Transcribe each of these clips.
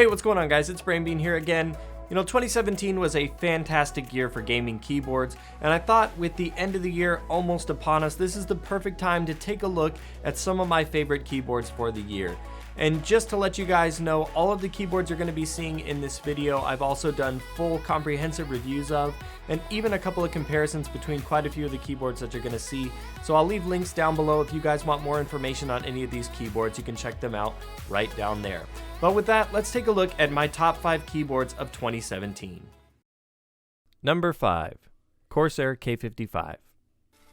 Hey, what's going on, guys? It's BrainBean here again. 2017 was a fantastic year for gaming keyboards, and I thought with the end of the year almost upon us, this is the perfect time to take a look at some of my favorite keyboards for the year. And just to let you guys know, all of the keyboards you're going to be seeing in this video, I've also done full comprehensive reviews of, and even a couple of comparisons between quite a few of the keyboards that you're going to see. So I'll leave links down below if you guys want more information on any of these keyboards. You can check them out right down there. But with that, let's take a look at my top 5 keyboards of 2017. Number 5. Corsair K55.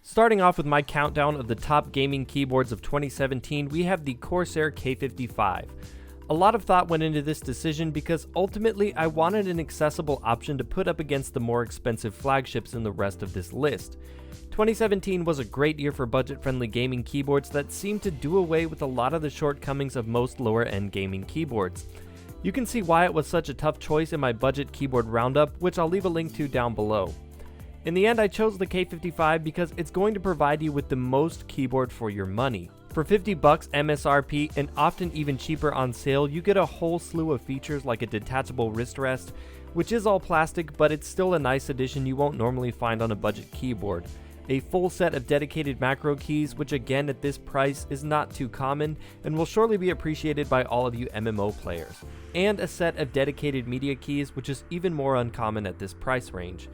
Starting off with my countdown of the top gaming keyboards of 2017, we have the Corsair K55. A lot of thought went into this decision because ultimately I wanted an accessible option to put up against the more expensive flagships in the rest of this list. 2017 was a great year for budget-friendly gaming keyboards that seemed to do away with a lot of the shortcomings of most lower-end gaming keyboards. You can see why it was such a tough choice in my budget keyboard roundup, which I'll leave a link to down below. In the end, I chose the K55 because it's going to provide you with the most keyboard for your money. For $50 MSRP and often even cheaper on sale, you get a whole slew of features like a detachable wrist rest, which is all plastic, but it's still a nice addition you won't normally find on a budget keyboard. A full set of dedicated macro keys, which again at this price is not too common and will surely be appreciated by all of you MMO players. And a set of dedicated media keys, which is even more uncommon at this price range.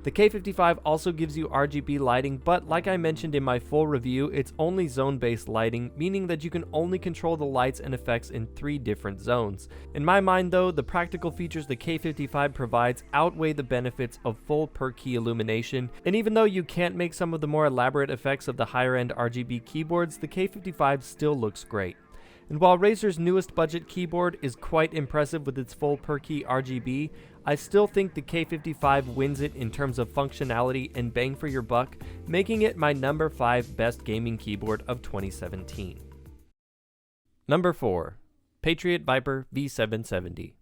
The K55 also gives you RGB lighting, but like I mentioned in my full review, it's only zone-based lighting, meaning that you can only control the lights and effects in 3 different zones. In my mind though, the practical features the K55 provides outweigh the benefits of full per-key illumination, and even though you can't make some of the more elaborate effects of the higher-end RGB keyboards, the K55 still looks great. And while Razer's newest budget keyboard is quite impressive with its full per-key RGB, I still think the K55 wins it in terms of functionality and bang for your buck, making it my number 5 best gaming keyboard of 2017. Number 4. Patriot Viper V770.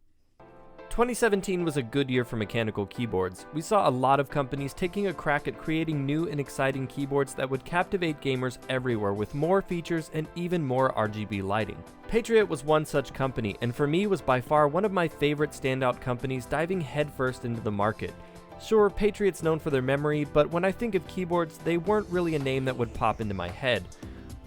2017 was a good year for mechanical keyboards. We saw a lot of companies taking a crack at creating new and exciting keyboards that would captivate gamers everywhere with more features and even more RGB lighting. Patriot was one such company, and for me was by far one of my favorite standout companies diving headfirst into the market. Sure, Patriot's known for their memory, but when I think of keyboards, they weren't really a name that would pop into my head.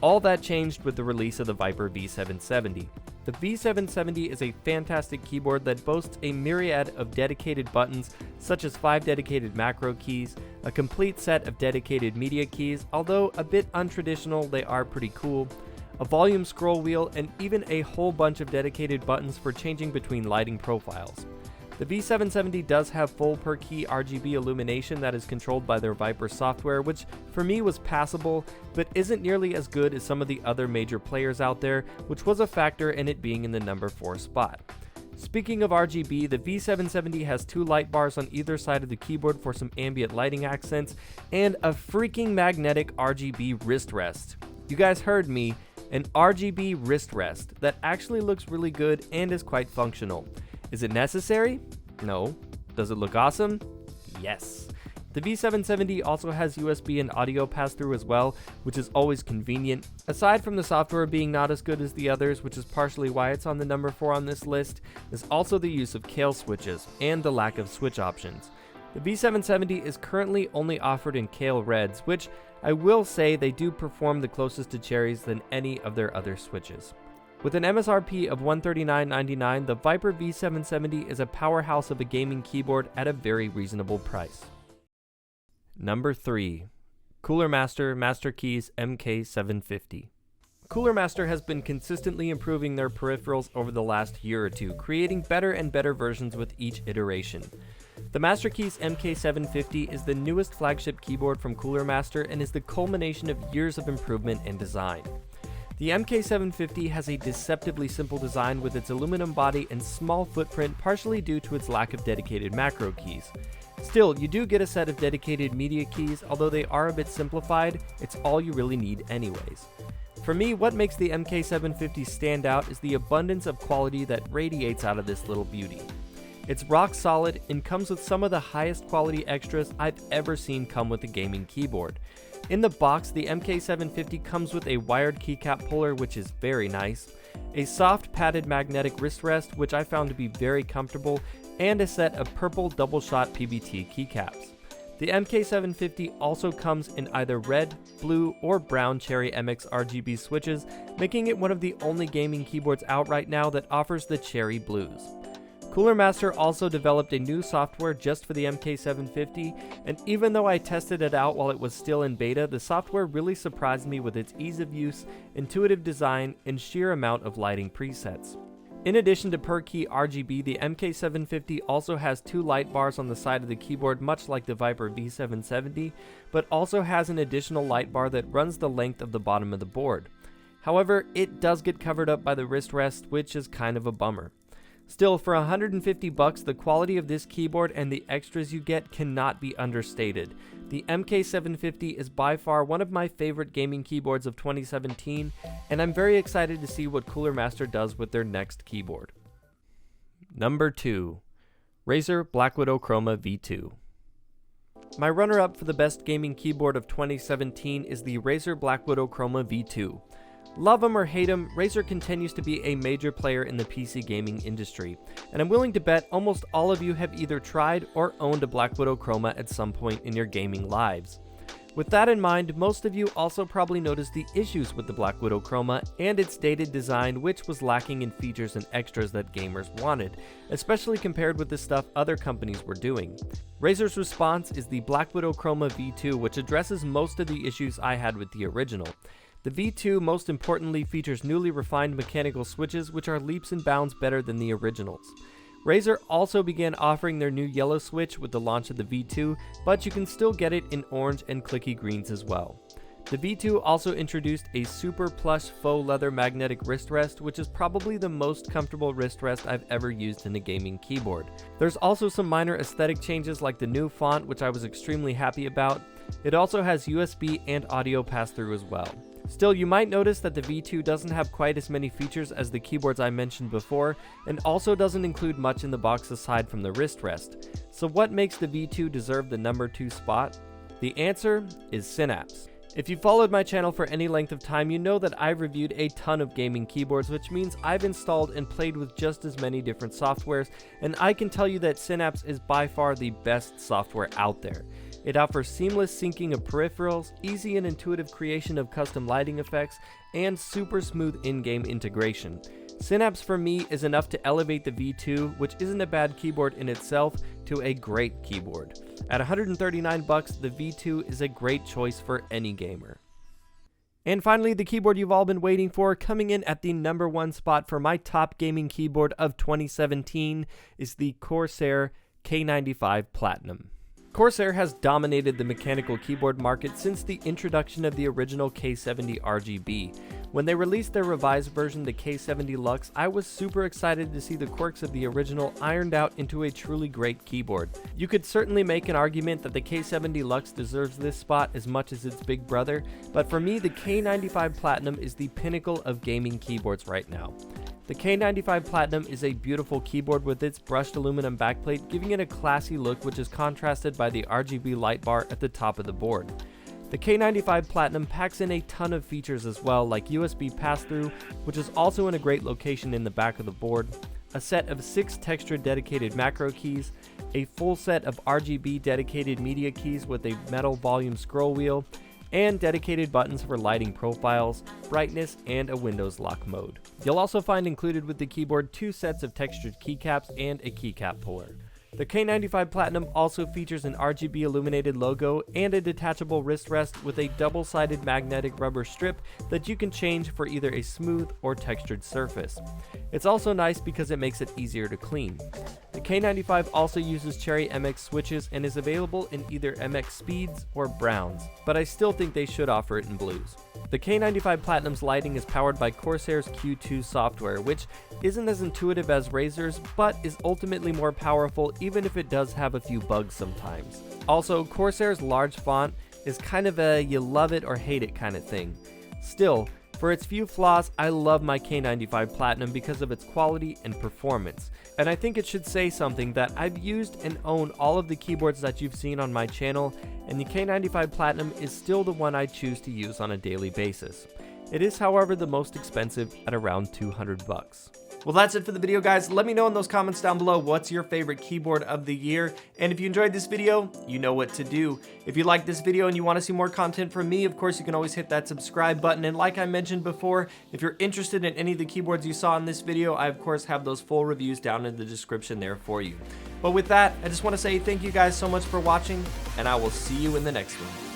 All that changed with the release of the Viper V770. The V770 is a fantastic keyboard that boasts a myriad of dedicated buttons, such as 5 dedicated macro keys, a complete set of dedicated media keys, although a bit untraditional, they are pretty cool, a volume scroll wheel, and even a whole bunch of dedicated buttons for changing between lighting profiles. The V770 does have full per-key RGB illumination that is controlled by their Viper software, which for me was passable, but isn't nearly as good as some of the other major players out there, which was a factor in it being in the number 4 spot. Speaking of RGB, the V770 has 2 light bars on either side of the keyboard for some ambient lighting accents, and a freaking magnetic RGB wrist rest. You guys heard me, an RGB wrist rest that actually looks really good and is quite functional. Is it necessary? No. Does it look awesome? Yes. The V770 also has USB and audio pass-through as well, which is always convenient. Aside from the software being not as good as the others, which is partially why it's on the number 4 on this list, is also the use of Kale switches and the lack of switch options. The V770 is currently only offered in Kale Reds, which I will say they do perform the closest to cherries than any of their other switches. With an MSRP of $139.99, the Viper V770 is a powerhouse of a gaming keyboard at a very reasonable price. Number 3. Coolermaster Master Keys MK750. Coolermaster has been consistently improving their peripherals over the last year or two, creating better and better versions with each iteration. The Master Keys MK750 is the newest flagship keyboard from Coolermaster and is the culmination of years of improvement and design. The MK750 has a deceptively simple design with its aluminum body and small footprint, partially due to its lack of dedicated macro keys. Still, you do get a set of dedicated media keys, although they are a bit simplified, it's all you really need anyways. For me, what makes the MK750 stand out is the abundance of quality that radiates out of this little beauty. It's rock solid and comes with some of the highest quality extras I've ever seen come with a gaming keyboard. In the box, the MK750 comes with a wired keycap puller, which is very nice, a soft padded magnetic wrist rest which I found to be very comfortable, and a set of purple double-shot PBT keycaps. The MK750 also comes in either red, blue, or brown Cherry MX RGB switches, making it one of the only gaming keyboards out right now that offers the Cherry blues. Coolermaster also developed a new software just for the MK750, and even though I tested it out while it was still in beta, the software really surprised me with its ease of use, intuitive design, and sheer amount of lighting presets. In addition to per-key RGB, the MK750 also has 2 light bars on the side of the keyboard, much like the Viper V770, but also has an additional light bar that runs the length of the bottom of the board. However, it does get covered up by the wrist rest, which is kind of a bummer. Still, for $150, the quality of this keyboard and the extras you get cannot be understated. The MK750 is by far one of my favorite gaming keyboards of 2017, and I'm very excited to see what Coolermaster does with their next keyboard. Number 2. Razer BlackWidow Chroma V2. My runner-up for the best gaming keyboard of 2017 is the Razer BlackWidow Chroma V2. Love 'em or hate 'em, Razer continues to be a major player in the PC gaming industry, and I'm willing to bet almost all of you have either tried or owned a BlackWidow Chroma at some point in your gaming lives. With that in mind, most of you also probably noticed the issues with the BlackWidow Chroma and its dated design, which was lacking in features and extras that gamers wanted, especially compared with the stuff other companies were doing. Razer's response is the BlackWidow Chroma V2, which addresses most of the issues I had with the original. The V2 most importantly features newly refined mechanical switches, which are leaps and bounds better than the originals. Razer also began offering their new yellow switch with the launch of the V2, but you can still get it in orange and clicky greens as well. The V2 also introduced a super plush faux leather magnetic wrist rest, which is probably the most comfortable wrist rest I've ever used in a gaming keyboard. There's also some minor aesthetic changes like the new font, which I was extremely happy about. It also has USB and audio pass-through as well. Still, you might notice that the V2 doesn't have quite as many features as the keyboards I mentioned before, and also doesn't include much in the box aside from the wrist rest. So what makes the V2 deserve the number 2 spot? The answer is Synapse. If you followed my channel for any length of time, you know that I've reviewed a ton of gaming keyboards, which means I've installed and played with just as many different softwares, and I can tell you that Synapse is by far the best software out there. It offers seamless syncing of peripherals, easy and intuitive creation of custom lighting effects, and super smooth in-game integration. Synapse for me is enough to elevate the V2, which isn't a bad keyboard in itself, to a great keyboard. At $139, the V2 is a great choice for any gamer. And finally, the keyboard you've all been waiting for, coming in at the number 1 spot for my top gaming keyboard of 2017, is the Corsair K95 Platinum. Corsair has dominated the mechanical keyboard market since the introduction of the original K70 RGB. When they released their revised version, the K70 Lux, I was super excited to see the quirks of the original ironed out into a truly great keyboard. You could certainly make an argument that the K70 Lux deserves this spot as much as its big brother, but for me, the K95 Platinum is the pinnacle of gaming keyboards right now. The K95 Platinum is a beautiful keyboard with its brushed aluminum backplate, giving it a classy look which is contrasted by the RGB light bar at the top of the board. The K95 Platinum packs in a ton of features as well, like USB pass-through, which is also in a great location in the back of the board, a set of 6 textured dedicated macro keys, a full set of RGB dedicated media keys with a metal volume scroll wheel, and dedicated buttons for lighting profiles, brightness, and a Windows lock mode. You'll also find included with the keyboard 2 sets of textured keycaps and a keycap puller. The K95 Platinum also features an RGB illuminated logo and a detachable wrist rest with a double-sided magnetic rubber strip that you can change for either a smooth or textured surface. It's also nice because it makes it easier to clean. The K95 also uses Cherry MX switches and is available in either MX Speeds or Browns, but I still think they should offer it in blues. The K95 Platinum's lighting is powered by Corsair's Q2 software, which isn't as intuitive as Razer's, but is ultimately more powerful even if it does have a few bugs sometimes. Also, Corsair's large font is kind of a you love it or hate it kind of thing. Still, for its few flaws, I love my K95 Platinum because of its quality and performance. And I think it should say something that I've used and own all of the keyboards that you've seen on my channel, and the K95 Platinum is still the one I choose to use on a daily basis. It is, however, the most expensive at around 200 bucks. Well, that's it for the video, guys. Let me know in those comments down below what's your favorite keyboard of the year. And if you enjoyed this video, you know what to do. If you like this video and you want to see more content from me, of course, you can always hit that subscribe button. And like I mentioned before, if you're interested in any of the keyboards you saw in this video, I, of course, have those full reviews down in the description there for you. But with that, I just want to say thank you guys so much for watching, and I will see you in the next one.